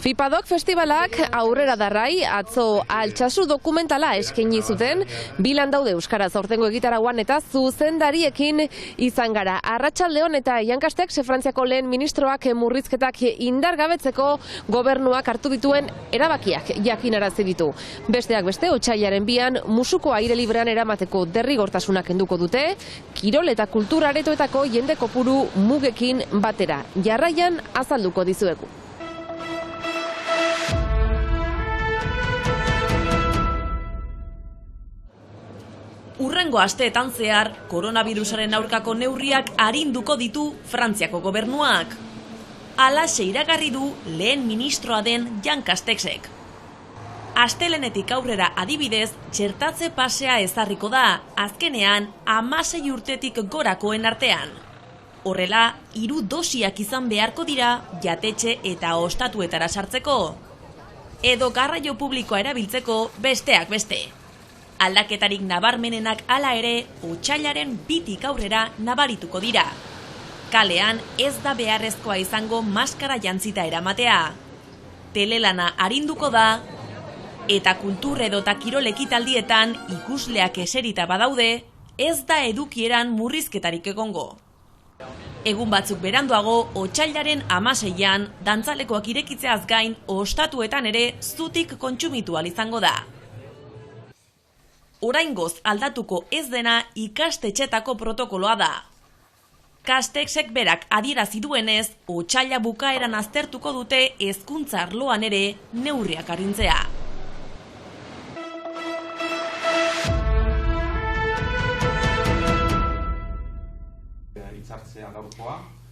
FIPADOK festivalak aurrera darrai atzo Altsasu dokumentala eskaini zuten, bilan daude euskaraz aurtengo egitaragoan eta zuzendariekin izan gara. Arratsaldeon eta Iankastek Frantziako lehen ministroak murrizketak indargabetzeko gobernuak hartu dituen erabakiak jakinarazi ditu. Besteak beste, otsailaren 2an musuko aire librean eramateko derrigortasunak kenduko dute, kirol eta kultura aretoetako jende kopuru mugekin batera. Jarraian azalduko dizuegu. Urrengo asteetan zehar, koronavirusaren aurkako neurriak arinduko ditu Frantziako gobernuak. Halaxe iragarri du lehen ministroa den Iankastexek. Astelenetik aurrera adibidez, txertatze pasea ezarriko da, azkenean 16 urtetik gorakoen artean. Horrela, 3 dosiak izan beharko dira jatetxe eta ostatuetara sartzeko. Edo garraio publikoa erabiltzeko besteak beste. Aldaketarik nabarmenenak hala ere, otsailaren 2tik aurrera nabarituko dira. Kalean ez da beharrezkoa izango maskara jantzita eramatea. Telelana arinduko da, eta kultur edota kirol ekitaldietan ikusleak eserita badaude, ez da edukieran murrizketarik egongo. Egun batzuk beranduago, otsailaren 16an, dantzalekoak irekitzeaz gain, ostatuetan ere zutik kontsumitu ahal izango da. Oraingoz aldatuko ez dena ikastetxetako protokoloa da. Castexek berak adierazi duenez, otsaila bukaeran aztertuko dute hezkuntza arloan ere neurriak arintzea.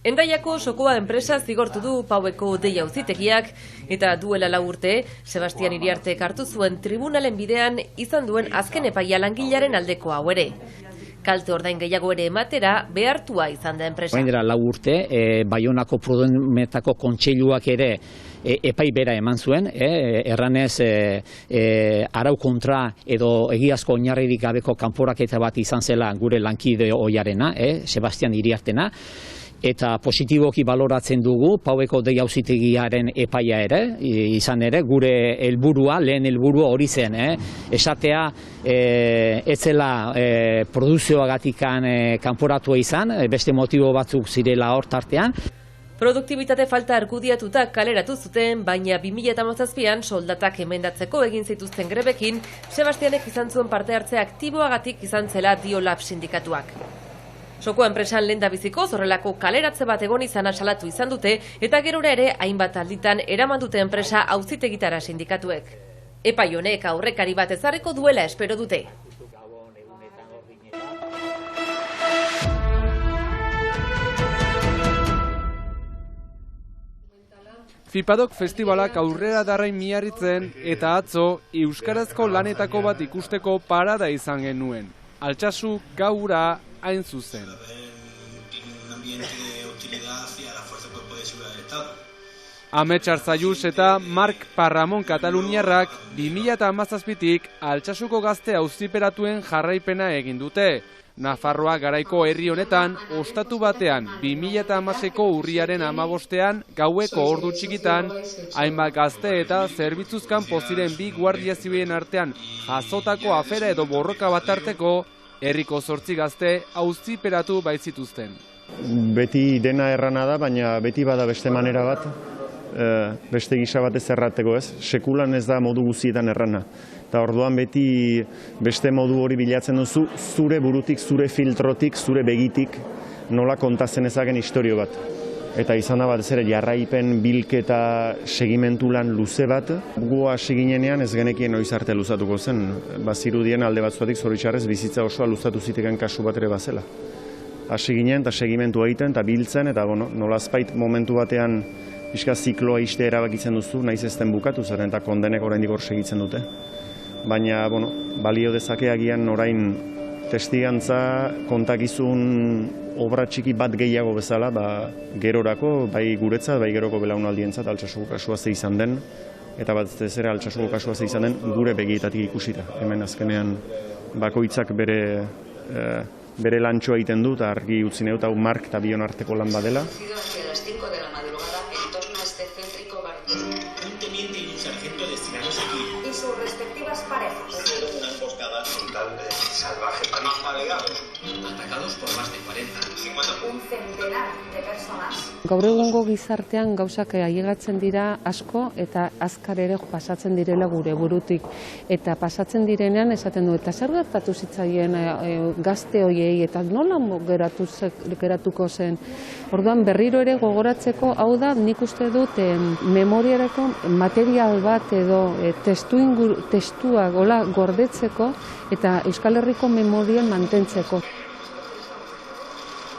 Hendaiako Sokoa enpresa zigortu du Paueko deia auzitegiak eta duela 4 urte Sebastian Iriartek hartu zuen tribunalen bidean izan duen azken epaia langilearen aldeko hau ere. Kalte ordain gehiago ere ematera behartua izan da enpresa. Orain dela 4 urte, Baionako Prudenmetako kontseiluak ere epai bera eman zuen, erranez arau kontra edo egiazko oinarririk gabeko kanporaketa bat izan zela gure lankide oiarena, Sebastian Iriartena. Eta positiboki baloratzen dugu Paueko deia auzitegiaren epaia ere, izan ere, gure lehen helburua hori zen, esatea ez zela produzioagatikan kanporatua izan, beste motibo batzuk zirela hor tartean. Produktibitate falta argudiatuta kaleratu zuten, baina 2017an soldatak emendatzeko egin zituzten grebekin, Sebastianek izan zuen parte hartze aktiboagatik izan zela dio Lab sindikatuak. Sokoa enpresan lehendabizikoz horrelako kaleratze bat egon izana salatu izan dute eta gerora ere hainbat alditan eraman dute enpresa auzitegitara sindikatuek. Epai honek aurrekari bat ezarriko duela espero dute. FIPADOK festivalak aurrera darrain miarritzen eta atzo euskarazko lanetako bat ikusteko parada izan genuen. Altsasu gaura hain zuzen. Amets Arzayus eta Mark Parramon kataluniarrak 2017tik Altsasuko gazte auziperatuen jarraipena egin dute. Nafarroa garaiko herri honetan, ostatu batean 2016ko urriaren 15ean gaueko ordu txikitan, hainbat gazte eta zerbitzuzkan poziren 2 guardia zibilen artean jasotako afera edo borroka bat arteko, herriko 8 gazte auziperatu baitzituzten. Beti dena errana da, baina beti bada beste manera bat, beste gisa batez errateko ez. Sekulan ez da modu guztietan errana. Eta orduan beti beste modu hori bilatzen duzu, zure burutik, zure filtrotik, zure begitik nola kontatzen ezagen istorio bat. Eta izan da bat ez ere jarraipen bilketa segimentu lan luze bat. Gu hasi ginenean ez genekien noiz arte luzatuko zen. Bazirudien alde batzuatik zoritxarrez bizitza osoa luzatu ziteken kasu bat ere bazela. Hasi ginen eta segimentu egiten eta biltzen eta nolazpait momentu batean pixka zikloa iste erabakitzen duzu, naiz ez den bukatu zaren eta kondenek oraindik hor segitzen dute. Baina, balio dezakeagian orain testigantza kontakizun obra txiki bat gehiago bezala, gerorako, bai guretzat, bai geroko belaunaldientzat Altsasuko kasua ze izan den, eta bat ez ere Altsasuko kasua ze izan den gure begietatik ikusita. Hemen azkenean bakoitzak bere lantxoa egiten du, eta argi utzi neut hau Mark eta Bion arteko lan badela. las parejas. Una emboscada total de salvaje baleados, atacados por más de 40. Un centenar de personas. Gaur egungo gizartean gauzak ailegatzen dira asko eta azkar ere pasatzen direla gure burutik. Eta pasatzen direnean esaten du, eta zer gertatu zitzaien gazte hoiei eta nola geratuko zen. Orduan berriro ere gogoratzeko, hau da nik uste dut memoriareko material bat edo testuak gordetzeko eta Euskal Herriko memorien mantentzeko.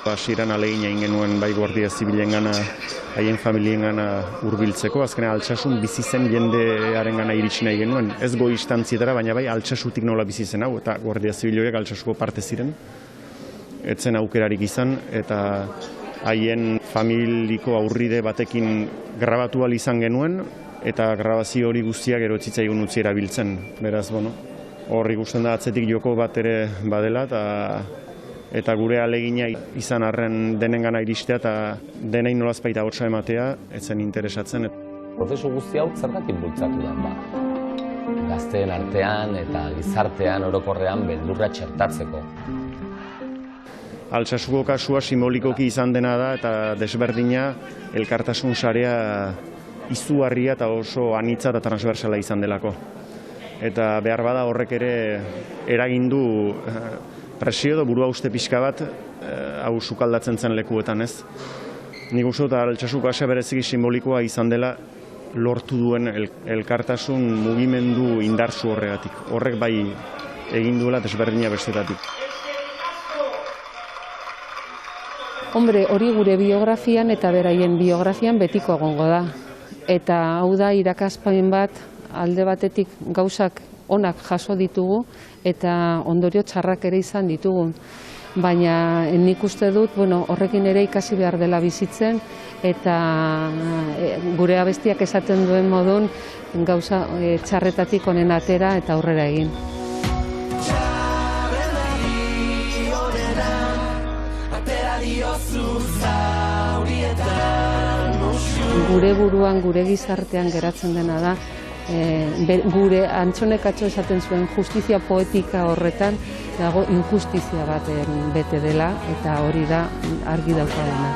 Hasieran ahalegin egin genuen bai Guardia Zibilengana, haien familiengana hurbiltzeko, azkenean Altsasun bizi zen jendearengana iritsi nahi genuen. Ez goi instantzietara, baina bai Altsasutik nola bizi zen hau, eta Guardia Zibil horiek Altsasuko parte ziren. Etzen aukerarik izan, eta haien familiko aurride batekin grabatu ahal izan genuen, eta grabazio hori guztiak gero etzitzaigun utzi erabiltzen. Beraz, hor ikusten da atzetik joko bat ere badela, eta gure ahalegina izan arren denengana iristea eta denei nolazpaita hotsa ematea, etzen interesatzen. Prozesu guzti hau zergatik bultzatu da, gazteen artean eta gizartean orokorrean beldurra txertatzeko. Altsasuko kasua simbolikoki izan dena da eta desberdina elkartasun sarea izugarria eta oso anitza eta transversala izan delako. Eta behar bada horrek ere eragindu presio edo burua uste pixka bat hau sukaldatzen zen lekuetan, ez? Nik uste dut Altsasuko kasia bereziki simbolikoa izan dela lortu duen elkartasun mugimendu indartsu horregatik. Horrek bai egin duela desberdina bestetatik. Hombre, hori gure biografian eta beraien biografian betiko egongo da. Eta hau da irakaspen bat alde batetik gauzak onak jaso ditugu eta ondorio txarrak ere izan ditugu. Baina nik uste dut horrekin ere ikasi behar dela bizitzen eta gure abestiak esaten duen modun gauza txarretatik onen atera eta aurrera egin. Gure buruan, gure gizartean geratzen dena da, gure Antxonekatxo esaten zuen justizia poetika horretan dago injustizia bat bete dela eta hori da argi daukaguna.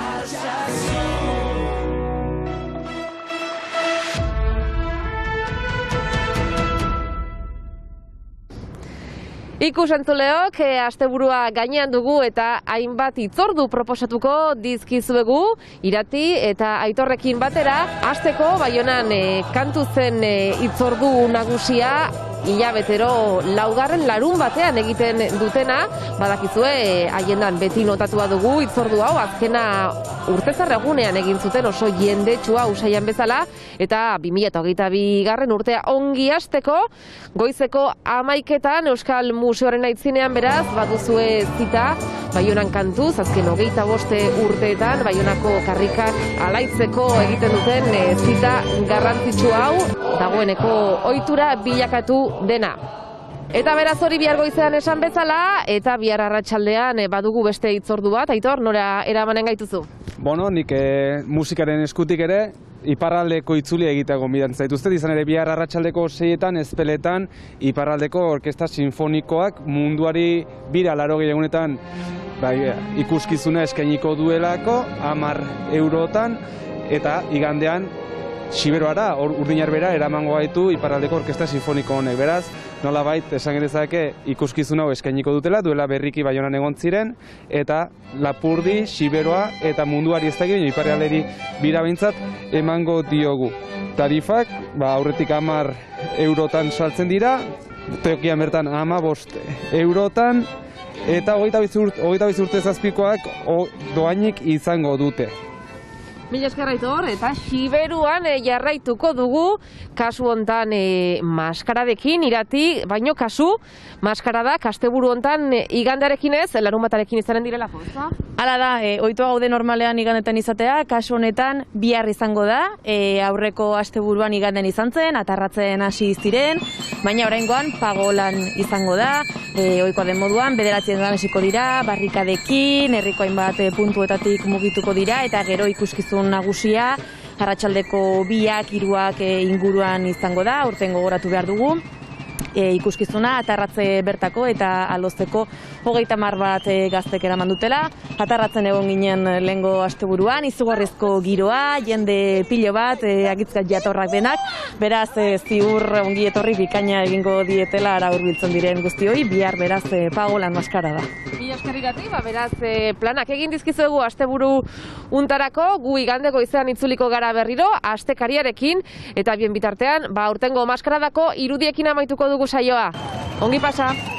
Ikus-entzuleok, asteburua gainean dugu eta hainbat hitzordu proposatuko dizkizuegu Irati eta Aitorrekin batera. Hasteko Baionan kantu zen hitzordu nagusia hilabetero 4. larun batean egiten dutena. Badakizue haiendan beti notatua dugu hitzordu hau azkena urtezar egunean egin zuten oso jendetsua usaian bezala eta 2022. urtea ongi hasteko goizeko 11etan Euskal Museoaren aitzinean beraz baduzue zita Baionan kantuz azken 25 urteetan Baionako karrikak alaitzeko egiten duten zita garrantzitsu hau dagoeneko ohitura bilakatu dena. Eta beraz hori bihar goizean esan bezala eta bihar arratsaldean badugu beste hitzordu bat. Aitor, nora eramanen gaituzu? Nik musikaren eskutik ere iparraldeko itzuli egitea gonbidatzen zaituztet, izan ere bihar arratsaldeko 6etan Ezpeletan iparraldeko orkesta sinfonikoak munduari bira 80 egunetan ikuskizuna eskainiko duelako 10 eurotan eta igandean Siberoara, Urdinarbera eramango gaitu iparraldeko orkesta sinfoniko honek. Beraz, nolabait esan genezake ikuskizun hau eskainiko dutela, duela berriki Baionan egon ziren, eta Lapurdi, Siberoa eta munduari ez dakit, iparralderi bira behintzat emango diogu. Tarifak, aurretik 10 eurotan saltzen dira, tokian bertan 15 eurotan, eta 22 urte zazpikoak doainik izango dute. Mila esker Aitor, eta Siberuan jarraituko dugu kasu hontan maskaradekin Irati, baino kasu maskarada asteburu hontan igandarekin ez, larunbatarekin izanen direlako, ezta? Hala da, ohitua gaude normalean igandetan izatea, kasu honetan bihar izango da, aurreko asteburuan igandean izan zen, atarratzen hasi ziren, baina oraingoan pagolan izango da, ohikoa den moduan, 9 hasiko dira, barrikadekin, herriko hainbat puntuetatik mugituko dira, eta gero ikuskizun nagusia, arratsaldeko 2, 3 inguruan izango da, aurten gogoratu behar dugu. ikuskizuna, atarratze bertako eta alozeko 30 bat gaztek eraman dutela. Atarratzen egon ginen lehengo asteburuan, izugarrizko giroa, jende pilo bat, agitzkat jatorrak denak, beraz ziur ongi etorri bikaina egingo dietela ara hurbiltzen diren guztioi, bihar beraz pagolan maskara da. Mila eskerrigatik, beraz planak egin dizkizuegu asteburu untarako, gu igande goizean itzuliko gara berriro, astekariarekin, eta bien bitartean, aurtengo maskaradako irudiekin amaituko dugu saioa. Ongi pasa!